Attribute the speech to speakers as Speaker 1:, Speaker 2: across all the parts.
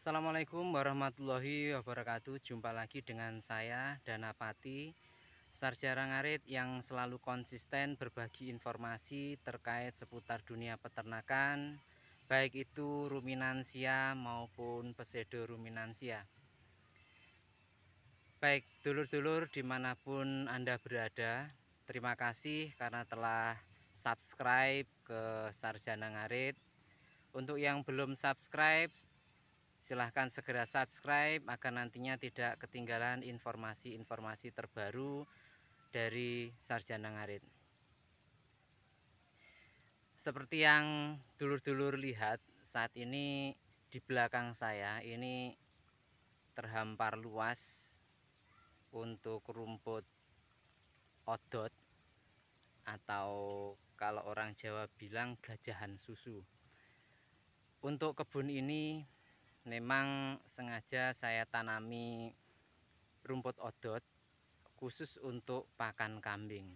Speaker 1: Assalamualaikum warahmatullahi wabarakatuh. Jumpa lagi dengan saya Danapati, sarjana ngarit yang selalu konsisten berbagi informasi terkait seputar dunia peternakan, baik itu ruminansia maupun pseudo ruminansia. Baik dulur-dulur dimanapun Anda berada, terima kasih karena telah subscribe ke Sarjana Ngarit. Untuk yang belum subscribe, silahkan segera subscribe agar nantinya tidak ketinggalan informasi-informasi terbaru dari Sarjana Ngarit. Seperti yang dulur-dulur lihat, saat ini di belakang saya ini terhampar luas untuk rumput odot atau kalau orang Jawa bilang gajahan susu. Untuk kebun ini memang sengaja saya tanami rumput odot khusus untuk pakan kambing.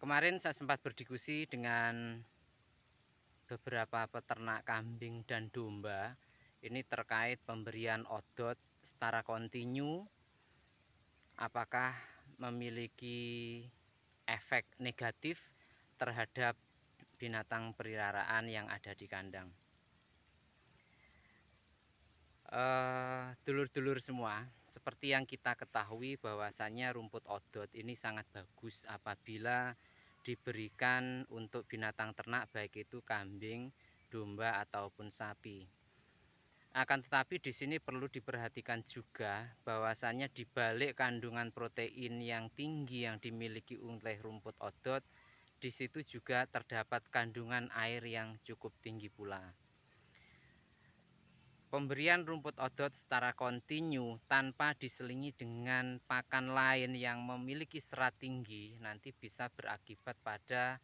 Speaker 1: Kemarin saya sempat berdiskusi dengan beberapa peternak kambing dan domba ini terkait pemberian odot secara kontinu, apakah memiliki efek negatif terhadap binatang peliharaan yang ada di kandang. Dulur-dulur semua, seperti yang kita ketahui bahwasannya rumput odot ini sangat bagus apabila diberikan untuk binatang ternak, baik itu kambing, domba ataupun sapi. Akan tetapi di sini perlu diperhatikan juga bahwasannya di balik kandungan protein yang tinggi yang dimiliki oleh rumput odot, di situ juga terdapat kandungan air yang cukup tinggi pula. Pemberian rumput odot secara kontinu tanpa diselingi dengan pakan lain yang memiliki serat tinggi nanti bisa berakibat pada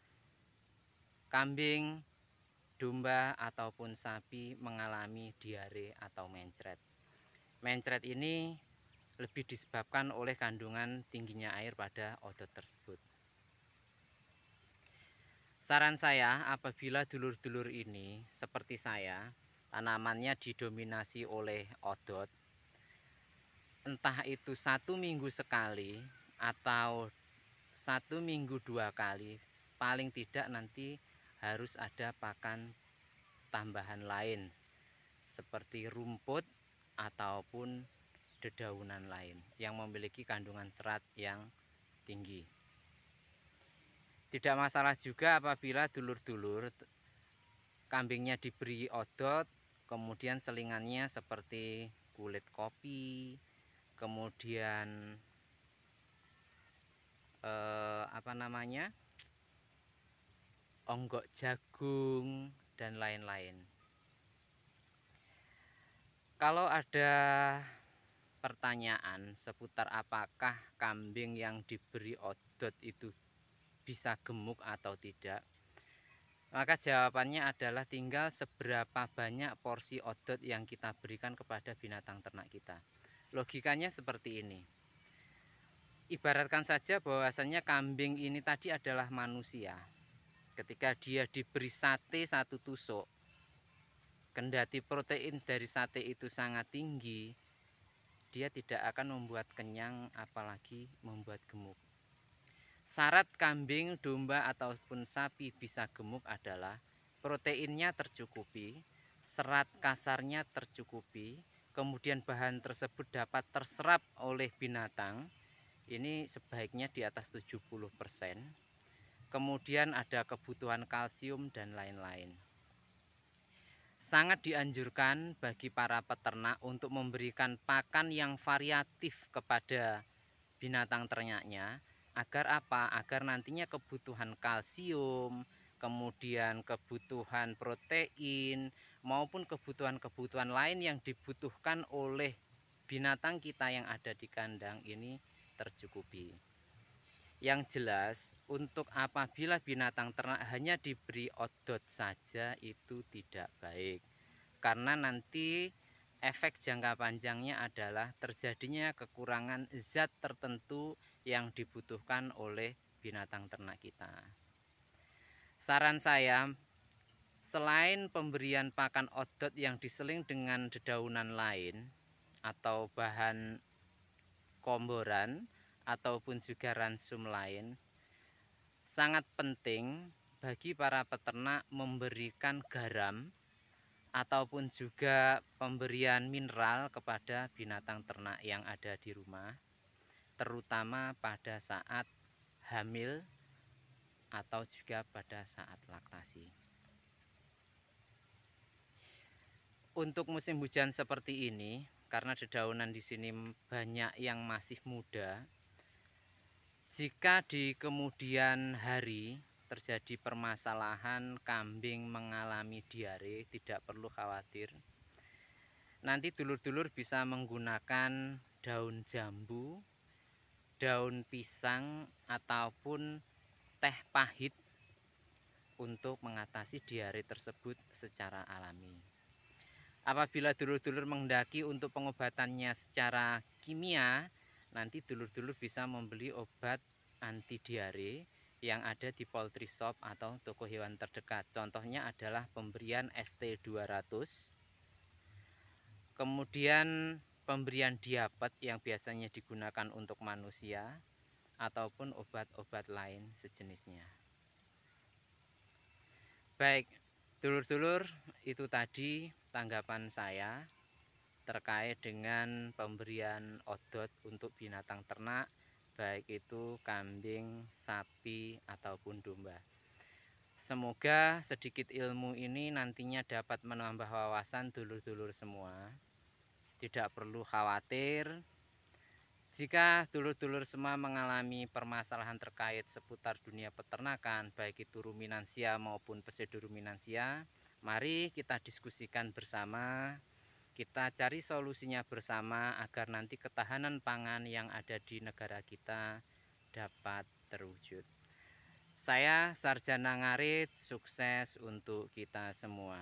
Speaker 1: kambing, domba ataupun sapi mengalami diare atau mencret. Mencret ini lebih disebabkan oleh kandungan tingginya air pada odot tersebut. Saran saya, apabila dulur-dulur ini seperti saya, tanamannya didominasi oleh odot, entah itu 1 minggu sekali atau 1 minggu 2 kali, paling tidak nanti harus ada pakan tambahan lain seperti rumput ataupun dedaunan lain yang memiliki kandungan serat yang tinggi. Tidak masalah juga apabila dulur-dulur kambingnya diberi odot, kemudian selingannya seperti kulit kopi, kemudian onggok jagung dan lain-lain. Kalau ada pertanyaan seputar apakah kambing yang diberi odot itu bisa gemuk atau tidak, maka jawabannya adalah tinggal seberapa banyak porsi odot yang kita berikan kepada binatang ternak kita. Logikanya seperti ini. Ibaratkan saja bahwasannya kambing ini tadi adalah manusia. Ketika dia diberi sate 1 tusuk, kendati protein dari sate itu sangat tinggi, dia tidak akan membuat kenyang apalagi membuat gemuk. Syarat kambing, domba ataupun sapi bisa gemuk adalah proteinnya tercukupi, serat kasarnya tercukupi, kemudian bahan tersebut dapat terserap oleh binatang, ini sebaiknya di atas 70%, kemudian ada kebutuhan kalsium dan lain-lain. Sangat dianjurkan bagi para peternak untuk memberikan pakan yang variatif kepada binatang ternaknya. Agar apa? Agar nantinya kebutuhan kalsium, kemudian kebutuhan protein, maupun kebutuhan-kebutuhan lain yang dibutuhkan oleh binatang kita yang ada di kandang ini tercukupi. Yang jelas, untuk apabila binatang ternak hanya diberi odot saja itu tidak baik. Karena nanti efek jangka panjangnya adalah terjadinya kekurangan zat tertentu yang dibutuhkan oleh binatang ternak kita. Saran saya, Selain pemberian pakan odot yang diseling dengan dedaunan lain atau bahan komboran ataupun juga ransum lain, sangat penting bagi para peternak memberikan garam ataupun juga pemberian mineral kepada binatang ternak yang ada di rumah, terutama pada saat hamil atau juga pada saat laktasi. Untuk musim hujan seperti ini, karena dedaunan di sini banyak yang masih muda, jika di kemudian hari terjadi permasalahan kambing mengalami diare, tidak perlu khawatir. Nanti dulur-dulur bisa menggunakan daun jambu, daun pisang, ataupun teh pahit untuk mengatasi diare tersebut secara alami. Apabila dulur-dulur menghendaki untuk pengobatannya secara kimia, nanti dulur-dulur bisa membeli obat anti diare yang ada di poultry shop atau toko hewan terdekat. Contohnya adalah pemberian ST200, kemudian pemberian diapet yang biasanya digunakan untuk manusia, ataupun obat-obat lain sejenisnya. Baik, dulur-dulur, itu tadi tanggapan saya terkait dengan pemberian odot untuk binatang ternak, baik itu kambing, sapi, ataupun domba. Semoga sedikit ilmu ini nantinya dapat menambah wawasan dulur-dulur semua. Tidak perlu khawatir jika dulur-dulur semua mengalami permasalahan terkait seputar dunia peternakan, baik itu ruminansia maupun pseudoruminansia. Mari kita diskusikan bersama, kita cari solusinya bersama agar nanti ketahanan pangan yang ada di negara kita dapat terwujud. Saya Sarjana Ngarit, sukses untuk kita semua.